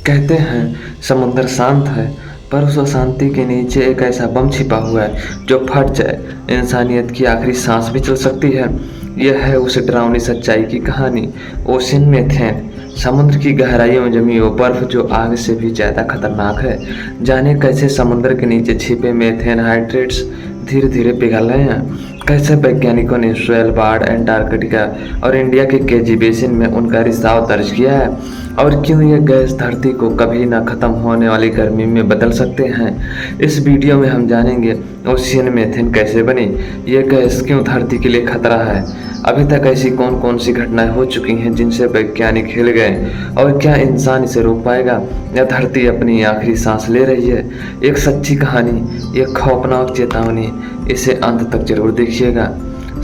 कहते हैं समुद्र शांत है, पर उस अशांति के नीचे एक ऐसा बम छिपा हुआ है जो फट जाए इंसानियत की आखिरी सांस भी चल सकती है। यह है उस डरावनी सच्चाई की कहानी, ओशन मीथेन। समुद्र की गहराइयों में जमी वो बर्फ जो आग से भी ज़्यादा खतरनाक है। जाने कैसे समुद्र के नीचे छिपे मीथेन हाइड्रेट्स धीरे धीरे पिघल रहे हैं। कैसे वैज्ञानिकों ने स्वेलबार्ड, एंटार्कटिका और इंडिया के केजी बेसिन में उनका रिसाव दर्ज किया है, और क्यों ये गैस धरती को कभी ना खत्म होने वाली गर्मी में बदल सकते हैं। इस वीडियो में हम जानेंगे ओशियन मीथेन कैसे बनी, ये गैस क्यों धरती के लिए खतरा है, अभी तक ऐसी कौन कौन सी घटनाएं हो चुकी हैं जिनसे वैज्ञानिक हिल गए, और क्या इंसान इसे रोक पाएगा या धरती अपनी आखिरी सांस ले रही है। एक सच्ची कहानी, एक खौफनाक चेतावनी, इसे अंत तक जरूर देखिएगा।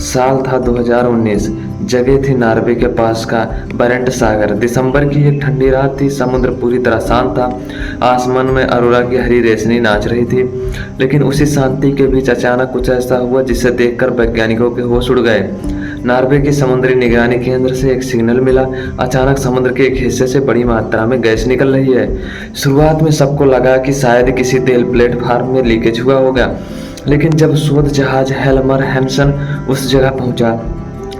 साल था 2019, जगह थी नॉर्वे के पास का बरेंट सागर। दिसंबर की एक ठंडी रात थी, समुद्र पूरी तरह शांत था, आसमान में अरोरा की हरी रोशनी नाच रही थी। लेकिन उसी शांति के बीच अचानक कुछ ऐसा हुआ जिसे देखकर वैज्ञानिकों के होश उड़ गए। नॉर्वे के समुद्री निगरानी केंद्र से एक सिग्नल मिला। अचानक समुद्र के एक हिस्से से बड़ी मात्रा में गैस निकल रही है। शुरुआत में सबको लगा कि शायद किसी तेल प्लेटफार्म में लीकेज हुआ होगा, लेकिन जब शोध जहाज हेल्मर हेम्सन उस जगह पहुंचा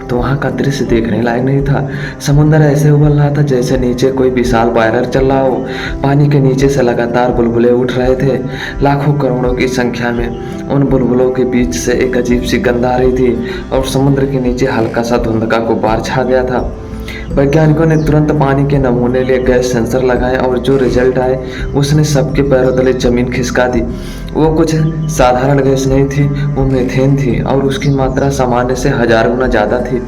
तो वहां का दृश्य देखने लायक नहीं था। समुद्र ऐसे उबल रहा था जैसे नीचे कोई विशाल बायरर चल रहा हो। पानी के नीचे से लगातार बुलबुले उठ रहे थे, लाखों करोड़ों की संख्या में। उन बुलबुलों के बीच से एक अजीब सी गंध आ रही थी, और समुद्र के नीचे हल्का सा धुंध का गुब्बार छा गया था। वैज्ञानिकों ने तुरंत पानी के नमूने लिए गैस सेंसर लगाए, और जो रिजल्ट आए उसने सबके पैरों तले जमीन खिसका दी। वो कुछ साधारण गैस नहीं थी, वो मीथेन थी, और उसकी मात्रा सामान्य से 1000 गुना ज़्यादा थी।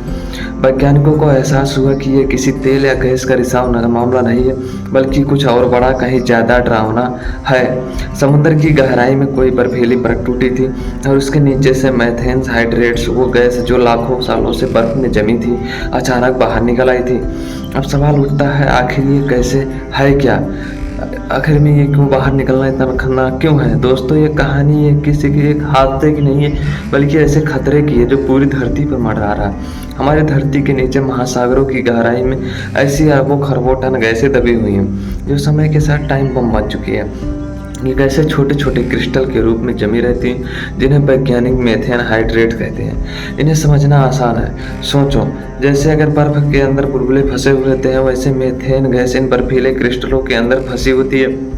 वैज्ञानिकों को एहसास हुआ कि ये किसी तेल या गैस का रिसाव मामला नहीं है, बल्कि कुछ और बड़ा, कहीं ज़्यादा डरावना है। समुद्र की गहराई में कोई बर्फीली परत टूटी थी, और उसके नीचे से मीथेन हाइड्रेट्स, वो गैस जो लाखों सालों से बर्फ में जमी थी, अचानक बाहर निकल आई थी। अब सवाल उठता है, आखिर ये कैसे है, क्या आखिर में ये क्यों बाहर निकलना इतना खतरनाक क्यों है। दोस्तों, ये कहानी ये किसी के एक हादसे की नहीं है, बल्कि ऐसे खतरे की है जो पूरी धरती पर मंडरा रहा है। हमारी धरती के नीचे महासागरों की गहराई में ऐसी अरबों खरबों टन गैसें दबी हुई हैं जो समय के साथ टाइम बम बन चुकी है। ये गैसें छोटे छोटे क्रिस्टल के रूप में जमी रहती हैं, जिन्हें वैज्ञानिक मीथेन हाइड्रेट कहते हैं। इन्हें समझना आसान है। सोचो, जैसे अगर बर्फ के अंदर बुलबुले फंसे हुए रहते हैं, वैसे मीथेन गैस इन बर्फीले क्रिस्टलों के अंदर फंसी होती है।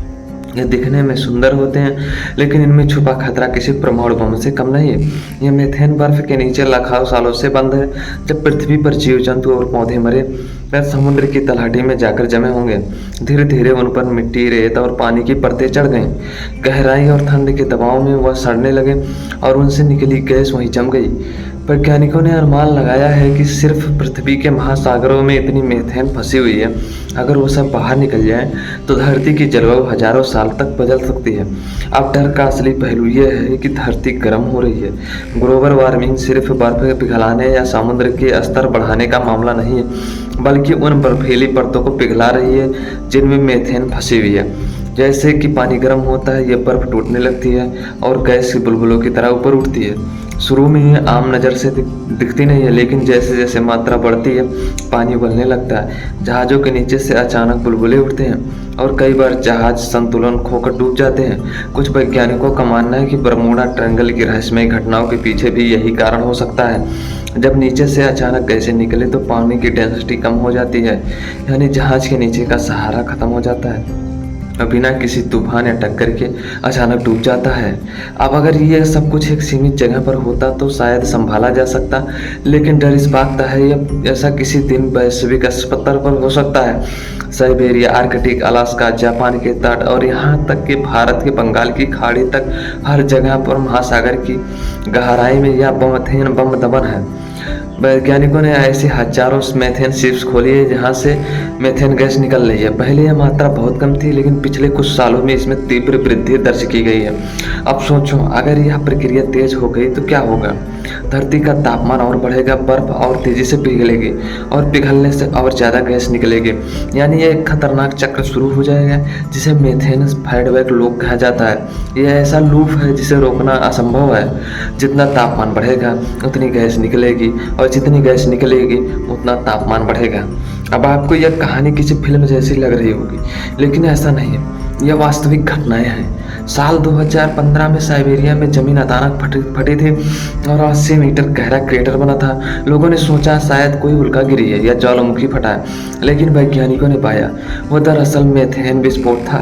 ये दिखने में सुंदर होते हैं, लेकिन इनमें छुपा खतरा किसी परमाणु बम से कम नहीं है। ये मीथेन बर्फ के नीचे लाखों सालों से बंद है। जब पृथ्वी पर जीव जंतु और पौधे मरे, वह समुद्र की तलहटी में जाकर जमे होंगे। धीरे धीरे उन पर मिट्टी, रेत और पानी की परतें चढ़ गईं। गहराई और ठंड के दबाव में वह सड़ने लगे, और उनसे निकली गैस वहीं जम गई। वैज्ञानिकों ने अनुमान लगाया है कि सिर्फ पृथ्वी के महासागरों में इतनी मीथेन फंसी हुई है। अगर वो सब बाहर निकल जाए तो धरती की जलवायु हजारों साल तक बदल सकती है। अब डर का असली पहलू यह है कि धरती गर्म हो रही है। ग्लोबल वार्मिंग सिर्फ बर्फ पिघलाने या समुद्र के स्तर बढ़ाने का मामला नहीं है, बल्कि उन बर्फीली परतों को पिघला रही है जिनमें मीथेन फंसी हुई है। जैसे कि पानी गर्म होता है, ये बर्फ टूटने लगती है और गैस की बुलबुलों की तरह ऊपर उठती है। शुरू में ये आम नज़र से दिखती नहीं है, लेकिन जैसे जैसे मात्रा बढ़ती है, पानी उबलने लगता है। जहाज़ों के नीचे से अचानक बुलबुले उठते हैं, और कई बार जहाज संतुलन खोकर डूब जाते हैं। कुछ वैज्ञानिकों का मानना है कि बरमूडा ट्रायंगल की रहस्यमयी घटनाओं के पीछे भी यही कारण हो सकता है। जब नीचे से अचानक गैसें निकले तो पानी की डेंसिटी कम हो जाती है, यानी जहाज के नीचे का सहारा खत्म हो जाता है, बिना किसी तूफान या टक्कर के अचानक डूब जाता है। अब अगर ये सब कुछ एक सीमित जगह पर होता तो शायद संभाला जा सकता, लेकिन डर इस बात का है ये ऐसा किसी दिन वैश्विक स्तर पर हो सकता है। साइबेरिया, आर्कटिक, अलास्का, जापान के तट और यहाँ तक कि भारत के बंगाल की खाड़ी तक, हर जगह पर महासागर की गहराई में यह मीथेन बम दबन है। वैज्ञानिकों ने ऐसी हजारों मीथेन शिप्स खोली है जहां से मीथेन गैस निकल रही है। पहले यह मात्रा बहुत कम थी, लेकिन पिछले कुछ सालों में इसमें तीव्र वृद्धि दर्ज की गई है। अब सोचो, अगर यह प्रक्रिया तेज हो गई तो क्या होगा। धरती का तापमान और बढ़ेगा, बर्फ और तेजी से पिघलेगी और पिघलने से और ज़्यादा गैस निकलेगी। यानी ये एक खतरनाक चक्र शुरू हो जाएगा जिसे मीथेन फीडबैक लूप कहा जाता है। यह ऐसा लूप है जिसे रोकना असंभव है। जितना तापमान बढ़ेगा उतनी गैस निकलेगी और जितनी गैस निकलेगी उतना तापमान बढ़ेगा। अब आपको यह कहानी किसी फिल्म जैसी लग रही होगी, लेकिन ऐसा नहीं है, यह वास्तविक घटनाएं हैं। साल 2015 में साइबेरिया में जमीन अचानक फटी थी और 80 मीटर गहरा क्रेटर बना था। लोगों ने सोचा शायद कोई उल्का गिरी है या ज्वालामुखी फटा है, लेकिन वैज्ञानिकों ने पाया वो दरअसल मीथेन विस्फोट था।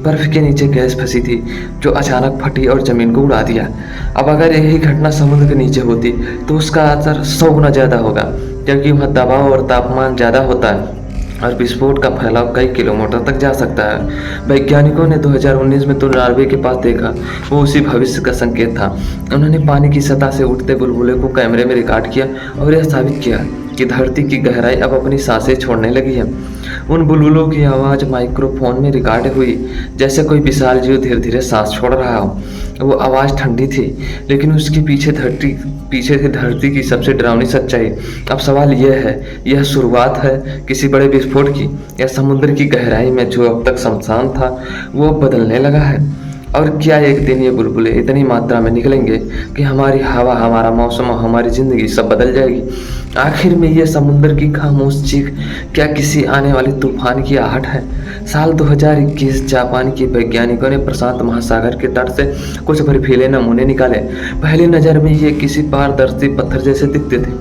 बर्फ के नीचे गैस फंसी थी जो अचानक फटी और जमीन को उड़ा दिया। अब अगर यही घटना समुद्र के नीचे होती तो उसका असर 100 गुना ज़्यादा होगा, क्योंकि वहाँ दबाव और तापमान ज़्यादा होता है और विस्फोट का फैलाव कई किलोमीटर तक जा सकता है। वैज्ञानिकों ने 2019 में तो नॉर्वे के पास देखा, वो उसी भविष्य का संकेत था। उन्होंने पानी की सतह से उठते बुलबुले को कैमरे में रिकॉर्ड किया और यह साबित किया कि धरती की गहराई अब अपनी सांसें छोड़ने लगी है। उन बुलबुलों की आवाज़ माइक्रोफोन में रिकॉर्ड हुई, जैसे कोई विशाल जीव धीरे धीरे सांस छोड़ रहा हो। वो आवाज़ ठंडी थी, लेकिन उसके पीछे थी धरती की सबसे डरावनी सच्चाई। अब सवाल यह है, यह शुरुआत है किसी बड़े विस्फोट की, या समुद्र की गहराई में जो अब तक शमशान था वो अब बदलने लगा है? और क्या एक दिन ये बुलबुले इतनी मात्रा में निकलेंगे कि हमारी हवा, हमारा मौसम और हमारी ज़िंदगी सब बदल जाएगी? आखिर में ये समुद्र की खामोश चीख क्या किसी आने वाले तूफान की आहट है? साल 2021 जापान के वैज्ञानिकों ने प्रशांत महासागर के तट से कुछ बर्फीले नमूने निकाले। पहली नज़र में ये किसी पारदर्शी पत्थर जैसे दिखते थे,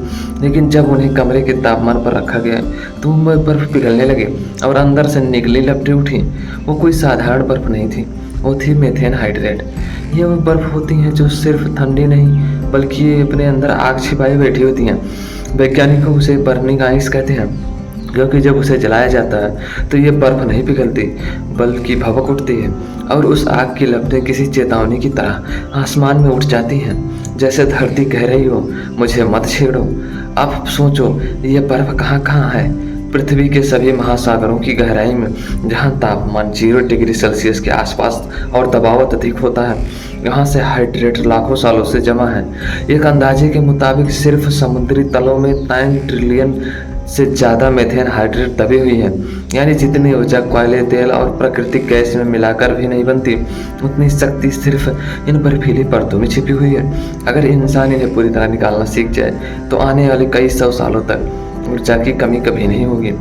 लेकिन जब उन्हें कमरे के तापमान पर रखा गया तो वो बर्फ पिघलने लगे और अंदर से निकली लपटें उठी। वो कोई साधारण बर्फ नहीं थी, वो थी मीथेन हाइड्रेट। ये वो बर्फ होती हैं जो सिर्फ ठंडी नहीं बल्कि ये अपने अंदर आग छिपाई बैठी होती हैं। वैज्ञानिक उसे बर्निंग आइस कहते हैं, क्योंकि जब उसे जलाया जाता है तो ये बर्फ नहीं पिघलती बल्कि भभक उठती है और उस आग की लपटें किसी चेतावनी की तरह आसमान में उठ जाती हैं, जैसे धरती कह रही हो मुझे मत छेड़ो। अब सोचो ये बर्फ कहाँ कहाँ है? पृथ्वी के सभी महासागरों की गहराई में, जहाँ तापमान 0 डिग्री सेल्सियस के आसपास और दबाव अधिक होता है, यहाँ से हाइड्रेट लाखों सालों से जमा है। एक अंदाजे के मुताबिक सिर्फ समुद्री तलों में 9 ट्रिलियन से ज़्यादा मीथेन हाइड्रेट दबी हुई है। यानी जितनी ऊर्जा कोयले, तेल और प्राकृतिक गैस में मिलाकर भी नहीं बनती, उतनी शक्ति सिर्फ इन बर्फीली परतों में छिपी हुई है। अगर इंसान इन्हें पूरी तरह निकालना सीख जाए तो आने वाले कई 100 सालों तक ऊर्जा की कमी कभी नहीं होगी।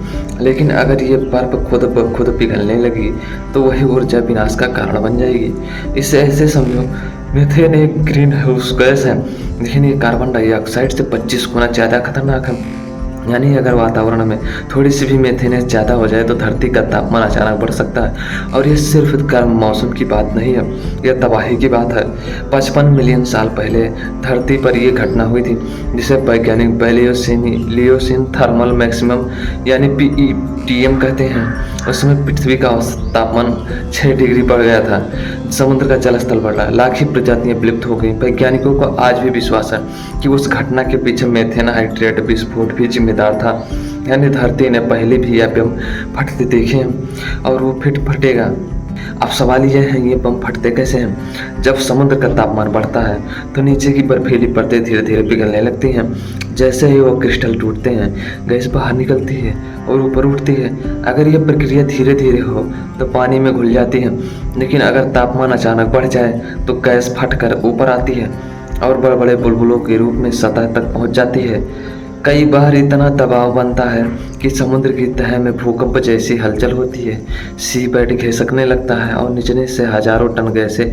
लेकिन अगर ये बर्फ खुद ब खुद पिघलने लगी तो वही ऊर्जा विनाश का कारण बन जाएगी। इसे ऐसे समझो, मीथेन एक ग्रीन हाउस गैस है, लेकिन ये कार्बन डाइऑक्साइड से 25 गुना ज़्यादा खतरनाक है। यानी अगर वातावरण में थोड़ी सी भी मीथेन ज़्यादा हो जाए तो धरती का तापमान अचानक बढ़ सकता है। और ये सिर्फ गर्म मौसम की बात नहीं है, यह तबाही की बात है। 55 मिलियन साल पहले धरती पर यह घटना हुई थी, जिसे वैज्ञानिक लियोसिन थर्मल मैक्सिमम यानी PETM कहते हैं। उसमें पृथ्वी का औसत तापमान 6 डिग्री बढ़ गया था, समुद्र का जल स्तर बढ़ा, लाखों प्रजातियां विलुप्त हो गई। वैज्ञानिकों को आज भी विश्वास है कि उस घटना के पीछे मीथेन हाइड्रेट विस्फोट भी जिम्मेदार था। यानी धरती ने पहले भी यह बम फटते देखे हैं और वो फटेगा। अब सवाल यह है, ये बम फटते कैसे हैं? जब समुद्र का तापमान बढ़ता है तो नीचे की बर्फीली परतें धीरे धीरे पिघलने लगती हैं। जैसे ही वो क्रिस्टल टूटते हैं, गैस बाहर निकलती है और ऊपर उठती है। अगर यह प्रक्रिया धीरे धीरे हो तो पानी में घुल जाती है, लेकिन अगर तापमान अचानक बढ़ जाए तो गैस फटकर ऊपर आती है और बड़े बड़े बुलबुलों के रूप में सतह तक पहुंच जाती है। कई बार इतना दबाव बनता है कि समुद्र की तह में भूकंप जैसी हलचल होती है, सी बेड खिसकने लगता है और नीचे से हजारों टन गैसें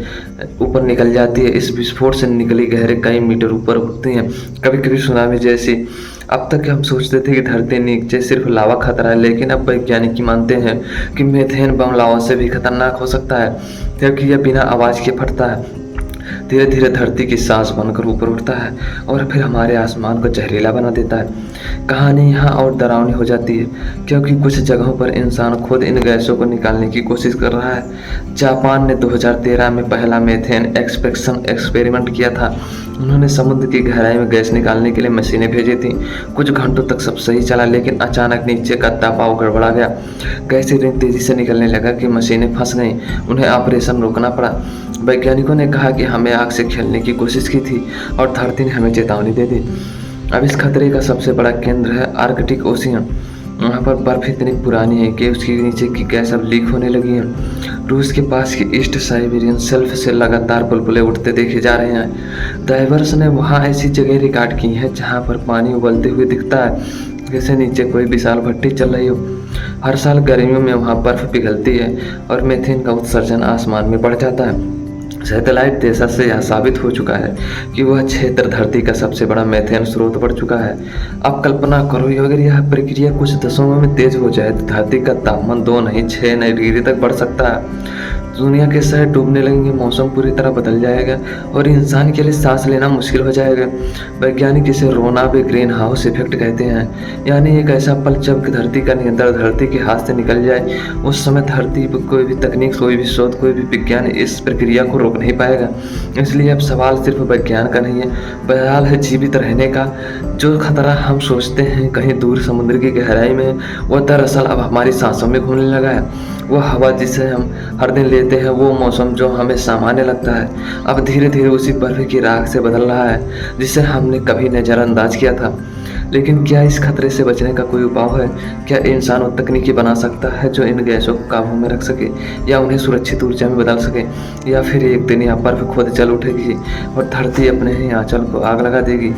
ऊपर निकल जाती है। इस विस्फोट से निकली गहरे कई मीटर ऊपर उठती हैं, कभी कभी सुनामी जैसी। अब तक हम सोचते थे कि धरती नीचे सिर्फ लावा खतरा है, लेकिन अब वैज्ञानिक मानते हैं कि मीथेन बम लावा से भी खतरनाक हो सकता है, क्योंकि यह बिना आवाज़ के फटता है, धीरे धीरे धरती की सांस बनकर ऊपर उठता है और फिर हमारे आसमान को जहरीला बना देता है। कहानी यहाँ और डरावनी हो जाती है, क्योंकि कुछ जगहों पर इंसान खुद इन गैसों को निकालने की कोशिश कर रहा है। जापान ने 2013 में पहला मीथेन एक्सपेक्शन एक्सपेरिमेंट किया था। उन्होंने समुद्र की गहराई में गैस निकालने के लिए मशीनें भेजी थी। कुछ घंटों तक सब सही चला, लेकिन अचानक नीचे का दबाव गड़बड़ा गया। गैस इतनी तेजी से निकलने लगा कि मशीनें फंस गईं। उन्हें ऑपरेशन रोकना पड़ा। वैज्ञानिकों ने कहा कि हमें आग से खेलने की कोशिश की थी और धरती ने हमें चेतावनी दे दी। अब इस खतरे का सबसे बड़ा केंद्र है आर्कटिक ओशियन। वहाँ पर बर्फ इतनी पुरानी है कि उसके नीचे की गैस अब लीक होने लगी है। रूस के पास की ईस्ट साइबेरियन शेल्फ से लगातार बुलबुले उठते देखे जा रहे हैं। डाइवर्स ने वहाँ ऐसी जगह रिकॉर्ड की हैं जहाँ पर पानी उबलते हुए दिखता है, जैसे नीचे कोई विशाल भट्टी चल रही हो। हर साल गर्मियों में वहाँ बर्फ पिघलती है और मीथेन का उत्सर्जन आसमान में बढ़ जाता है। सैटेलाइट डेटा से यह साबित हो चुका है कि वह क्षेत्र धरती का सबसे बड़ा मीथेन स्रोत बढ़ चुका है। अब कल्पना करो, अगर यह प्रक्रिया कुछ दशकों में तेज हो जाए तो धरती का तापमान 2 नहीं 6 नए डिग्री तक बढ़ सकता है। दुनिया के शहर डूबने लगेंगे, मौसम पूरी तरह बदल जाएगा और इंसान के लिए सांस लेना मुश्किल हो जाएगा। वैज्ञानिक इसे रोनाबे ग्रीन हाउस इफेक्ट कहते हैं, यानी एक ऐसा पल जब धरती का नियंत्रण धरती के हाथ से निकल जाए। उस समय धरती पर कोई भी तकनीक, कोई भी शोध, कोई भी विज्ञान इस प्रक्रिया को रोक नहीं पाएगा। इसलिए अब सवाल सिर्फ विज्ञान का नहीं है, बहरहाल है जीवित रहने का। जो खतरा हम सोचते हैं कहीं दूर समुद्र की गहराई में, वह दरअसल अब हमारी सांसों में घूमने लगा है। वो हवा जिसे हम हर दिन लेते हैं, वो मौसम जो हमें सामान्य लगता है, अब धीरे धीरे उसी बर्फ की राख से बदल रहा है जिसे हमने कभी नज़रअंदाज किया था। लेकिन क्या इस खतरे से बचने का कोई उपाय है? क्या इंसान और तकनीकी बना सकता है जो इन गैसों को काबू में रख सके या उन्हें सुरक्षित ऊर्जा में बदल सके? या फिर एक दिन यह बर्फ खुद जल उठेगी और धरती अपने ही आंचल को आग लगा देगी?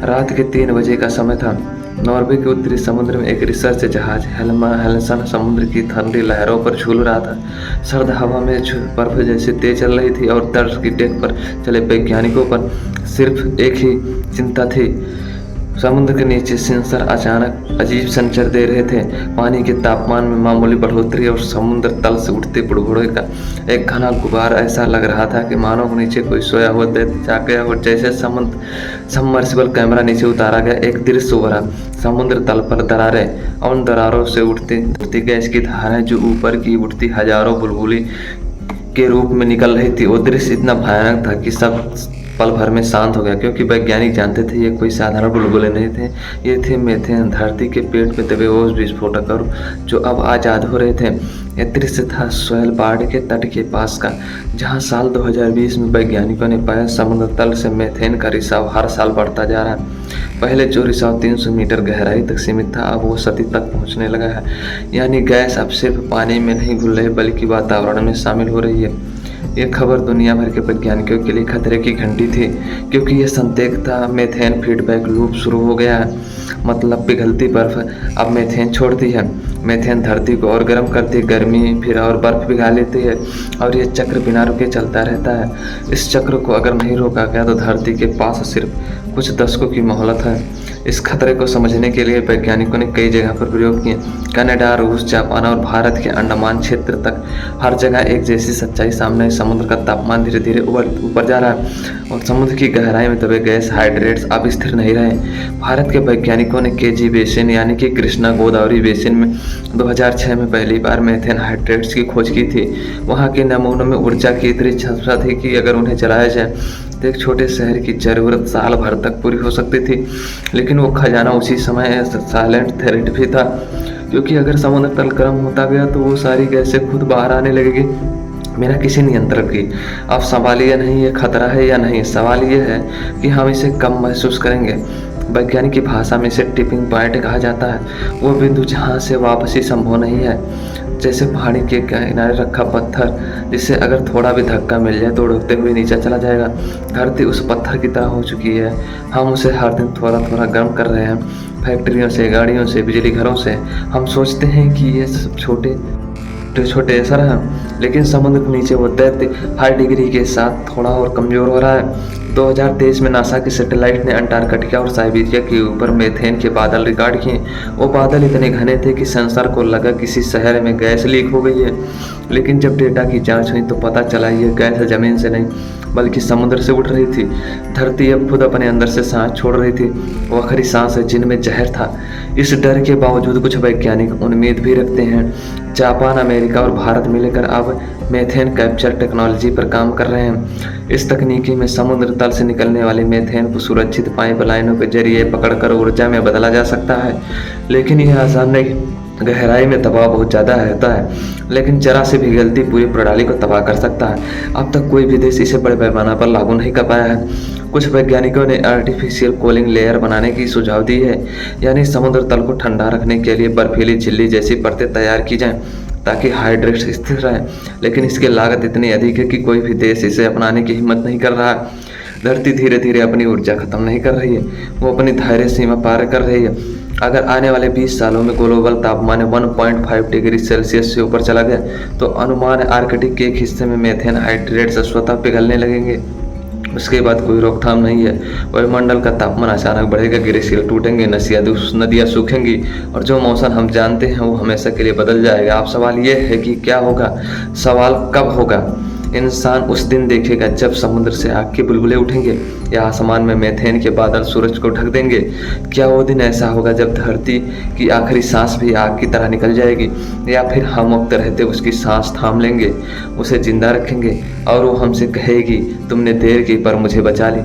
रात के 3 बजे का समय था। नॉर्वे के उत्तरी समुद्र में एक रिसर्च जहाज हेल्सन समुद्र की ठंडी लहरों पर झूल रहा था। सर्द हवा में बर्फ जैसे तेज चल रही थी और तर्ज की डेक पर चले वैज्ञानिकों पर सिर्फ एक ही चिंता थी। समुद्र के नीचे सेंसर अचानक अजीब संचार दे रहे थे। पानी के तापमान में मामूली बढ़ोतरी और समुद्र तल से उठते बुड़बुड़े का एक घना गुबार। ऐसा लग रहा था कि मानो नीचे कोई सोया हुआ दैत्य जाग गया और जैसे सबमर्सिबल कैमरा नीचे उतारा गया, एक दृश्य उभरा। समुद्र तल पर दरारें और उन दरारों से उठती गैस की धाराएं जो ऊपर की उठती हजारों बुलबुली के रूप में निकल रही थी। वो दृश्य इतना भयानक था कि सब पल भर में शांत हो गया, क्योंकि वैज्ञानिक जानते थे ये कोई साधारण बुलबुले नहीं थे। ये थे मीथेन, धरती के पेट में दबे ओस विस्फोटक जो अब आज़ाद हो रहे थे। यह दृश्य था स्वेलबार्ड के तट के पास का, जहां साल 2020 में वैज्ञानिकों ने पाया समुद्र तल से मीथेन का रिसाव हर साल बढ़ता जा रहा है। पहले जो रिसाव 300 मीटर गहराई तक सीमित था, अब वो सदी तक पहुंचने लगा है। यानी गैस अब सिर्फ पानी में नहीं घुल रही बल्कि वातावरण में शामिल हो रही है। ये खबर दुनिया भर के वैज्ञानिकों के लिए खतरे की घंटी थी, क्योंकि यह संकेत था मीथेन फीडबैक लूप शुरू हो गया है। मतलब पिघलती बर्फ अब मीथेन छोड़ती है, मीथेन धरती को और गर्म करती है, गर्मी फिर और बर्फ पिघला लेती है और ये चक्र बिना रुके चलता रहता है। इस चक्र को अगर नहीं रोका गया तो धरती के पास सिर्फ कुछ दशकों की मोहलत है। इस खतरे को समझने के लिए वैज्ञानिकों ने कई जगह पर प्रयोग किए। कनाडा, रूस, जापान और भारत के अंडमान क्षेत्र तक हर जगह एक जैसी सच्चाई सामने। समुद्र का तापमान धीरे धीरे ऊपर जा रहा है और समुद्र की गहराई में दबे गैस हाइड्रेट्स अब स्थिर नहीं रहे। भारत के वैज्ञानिकों ने केजी बेसिन यानी कि कृष्णा गोदावरी बेसिन में 2006 में पहली बार मीथेन हाइड्रेट्स की खोज की थी। वहाँ के नमूनों में ऊर्जा की इतनी क्षमता थी कि अगर उन्हें जलाया जाए तो एक छोटे शहर की जरूरत साल भर तक पूरी हो सकती थी। लेकिन वो खजाना उसी समय साइलेंट थेरेपी था, क्योंकि अगर समुद्र तल गर्म होता गया तो वो सारी गैसें खुद बाहर आने लगेगी बिना किसी नियंत्रण की। अब सवाल ये नहीं ये खतरा है या नहीं, सवाल ये है कि हम इसे कब महसूस करेंगे। वैज्ञानिक की भाषा में इसे टिपिंग पॉइंट कहा जाता है, वो बिंदु जहाँ से वापसी संभव नहीं है। जैसे पहाड़ी के किनारे रखा पत्थर, जिससे अगर थोड़ा भी धक्का मिल जाए तो उड़ते हुए नीचे चला जाएगा। धरती उस पत्थर की तरह हो चुकी है। हम उसे हर दिन थोड़ा थोड़ा गर्म कर रहे हैं, फैक्ट्रियों से, गाड़ियों से, बिजली घरों से। हम सोचते हैं कि ये सब छोटे छोटे असर हैं, लेकिन समुद्र के नीचे वो दैत्य हर डिग्री के साथ थोड़ा और कमज़ोर हो रहा है। 2023 में नासा के सैटेलाइट ने अंटार्कटिका और साइबेरिया के ऊपर मीथेन के बादल रिकॉर्ड किए। वो बादल इतने घने थे कि सेंसर को लगा किसी शहर में गैस लीक हो गई है। लेकिन जब डेटा की जांच हुई तो पता चला ये गैस ज़मीन से नहीं बल्कि समुद्र से उठ रही थी। धरती अब खुद अपने अंदर से सांस छोड़ रही थी, वो आखिरी सांस है जिनमें जहर था। इस डर के बावजूद कुछ वैज्ञानिक उम्मीद भी रखते हैं। जापान, अमेरिका और भारत मिलकर अब मीथेन कैप्चर टेक्नोलॉजी पर काम कर रहे हैं। इस तकनीकी में समुद्र तल से निकलने वाले मीथेन को सुरक्षित पाइपलाइनों के जरिए पकड़कर ऊर्जा में बदला जा सकता है। लेकिन यह आसान नहीं, गहराई में दबाव बहुत ज़्यादा रहता है, लेकिन जरा सी भी गलती पूरी प्रणाली को तबाह कर सकता है। अब तक कोई भी देश इसे बड़े पैमाने पर लागू नहीं कर पाया है। कुछ वैज्ञानिकों ने आर्टिफिशियल कूलिंग लेयर बनाने की सुझाव दी है, यानी समुद्र तल को ठंडा रखने के लिए बर्फीली झिल्ली जैसी परतें तैयार की जाएं ताकि हाइड्रेट स्थिर रहे। लेकिन इसकी लागत इतनी अधिक है कि कोई भी देश इसे अपनाने की हिम्मत नहीं कर रहा है। धरती धीरे धीरे अपनी ऊर्जा खत्म नहीं कर रही है, वो अपनी धैर्य सीमा पार कर रही है। अगर आने वाले 20 सालों में ग्लोबल तापमान 1.5 डिग्री सेल्सियस से ऊपर चला गया तो अनुमान है आर्कटिक के एक हिस्से में मीथेन हाइड्रेट स्वतः पिघलने लगेंगे। उसके बाद कोई रोकथाम नहीं है। वायुमंडल का तापमान अचानक बढ़ेगा, ग्लेशियर टूटेंगे, नदियाँ सूखेंगी और जो मौसम हम जानते हैं वो हमेशा के लिए बदल जाएगा। अब सवाल ये है कि क्या होगा, सवाल कब होगा। इंसान उस दिन देखेगा जब समुद्र से आग के बुलबुले उठेंगे या आसमान में मीथेन के बादल सूरज को ढक देंगे। क्या वो दिन ऐसा होगा जब धरती की आखिरी सांस भी आग की तरह निकल जाएगी, या फिर हम वक्त रहते उसकी सांस थाम लेंगे, उसे जिंदा रखेंगे और वो हमसे कहेगी तुमने देर की पर मुझे बचा ली।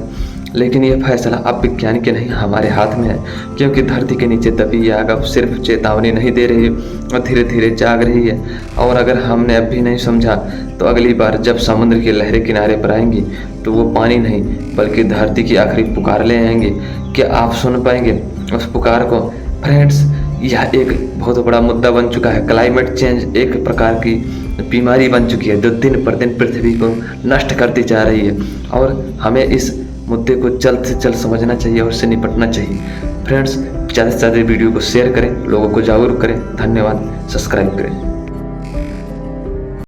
लेकिन यह फैसला अब विज्ञान के नहीं हमारे हाथ में है, क्योंकि धरती के नीचे दबी ये आग अब सिर्फ चेतावनी नहीं दे रही और धीरे धीरे जाग रही है। और अगर हमने अब भी नहीं समझा तो अगली बार जब समुद्र की लहरें किनारे पर आएंगी तो वो पानी नहीं बल्कि धरती की आखिरी पुकार ले आएंगी। क्या आप सुन पाएंगे उस पुकार को? फ्रेंड्स, यह एक बहुत बड़ा मुद्दा बन चुका है। क्लाइमेट चेंज एक प्रकार की बीमारी बन चुकी है जो दिन पर दिन पृथ्वी को नष्ट करती जा रही है और हमें इस मुद्दे को जल्द से जल्द समझना चाहिए और उससे निपटना चाहिए। फ्रेंड्स, ज़्यादा से ज़्यादा वीडियो को शेयर करें, लोगों को जागरूक करें। धन्यवाद। सब्सक्राइब करें।